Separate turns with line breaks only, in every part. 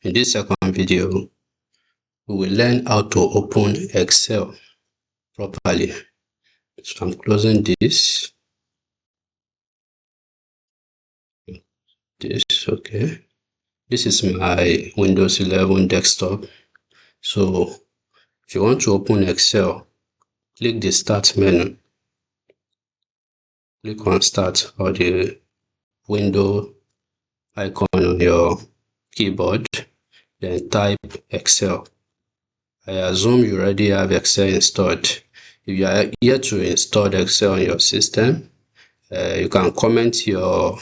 In this second video, we will learn how to open Excel properly. So I'm closing this. Okay. This is my Windows 11 desktop. So if you want to open Excel, click the Start menu. Click on Start or the window icon on your keyboard, then type Excel. I assume you already have Excel installed. If you are yet to install Excel on your system, you can comment your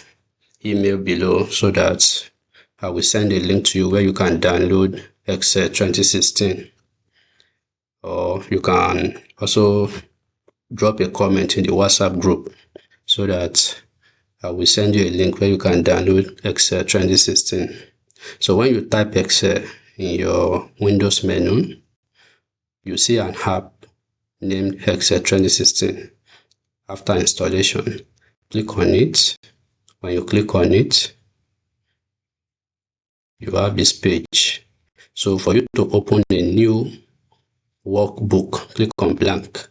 email below so that I will send a link to you where you can download Excel 2016. Or you can also drop a comment in the WhatsApp group so that I will send you a link where you can download Excel 2016. So when you type Excel in your Windows menu, you see an app named Excel 2016. After installation, click on it. When you click on it, you have this page. So for you to open a new workbook, click on blank.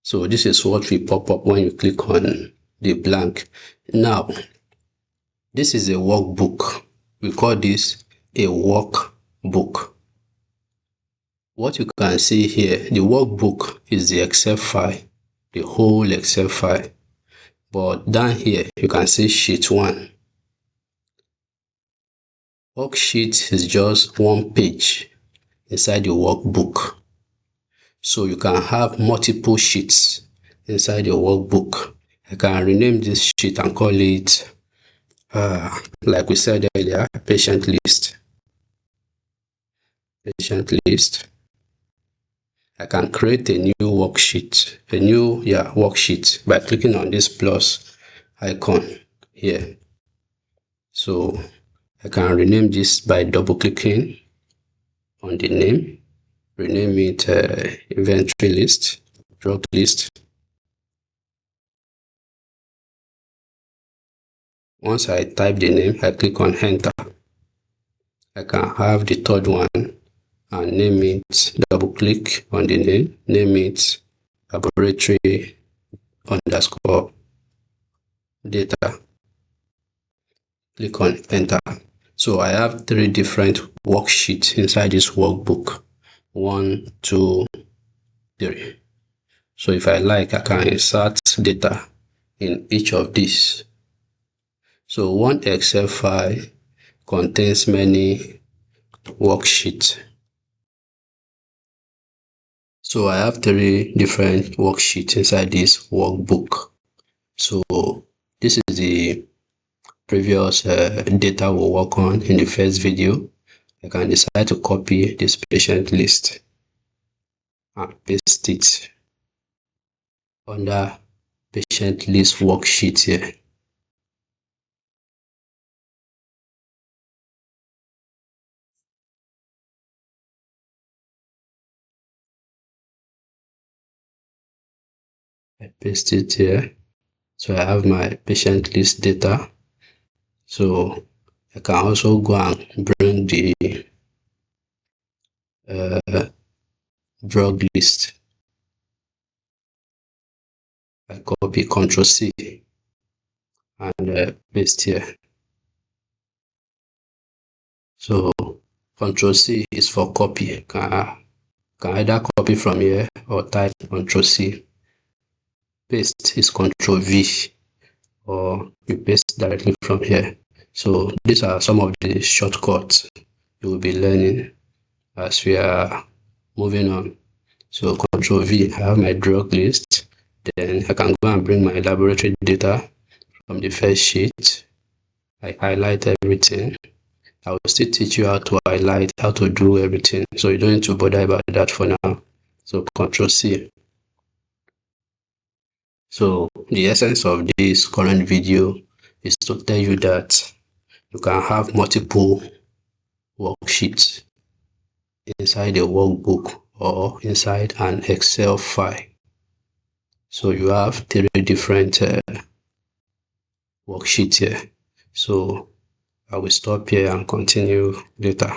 So this is what will pop up when you click on the blank. Now, this is a workbook. We call this a workbook. What you can see here, the workbook is the Excel file, the whole Excel file. But down here, you can see sheet 1. Worksheet is just one page inside the workbook. So you can have multiple sheets inside your workbook. I can rename this sheet and call it, like we said earlier, patient list. Patient list. I can create a new worksheet, worksheet by clicking on this plus icon here. So I can rename this by double clicking on the name. Rename it inventory list, drug list. Once I type the name, I click on enter. I can have the third one and name it, double click on the name it laboratory underscore data. Click on enter. So I have 3 different worksheets inside this workbook. 1, 2, 3. So if I like, I can insert data in each of these. So one Excel file contains many worksheets. So I have 3 different worksheets inside this workbook. So this is the previous data we'll work on in the first video. I can decide to copy this patient list and paste it under patient list worksheet here. I paste it here. So I have my patient list data. So I can also go and bring the drug list. I copy Ctrl C and paste here. So Ctrl C is for copy. Can either copy from here or type Ctrl C. Paste is Ctrl V, or you paste directly from here. So these are some of the shortcuts you will be learning as we are moving on. So Ctrl V, I have my drug list. Then I can go and bring my laboratory data from the first sheet. I highlight everything. I will still teach you how to highlight, how to do everything. So you don't need to bother about that for now. So Ctrl C. So the essence of this current video is to tell you that you can have multiple worksheets inside a workbook or inside an Excel file. So you have 3 different worksheets here. So I will stop here and continue later.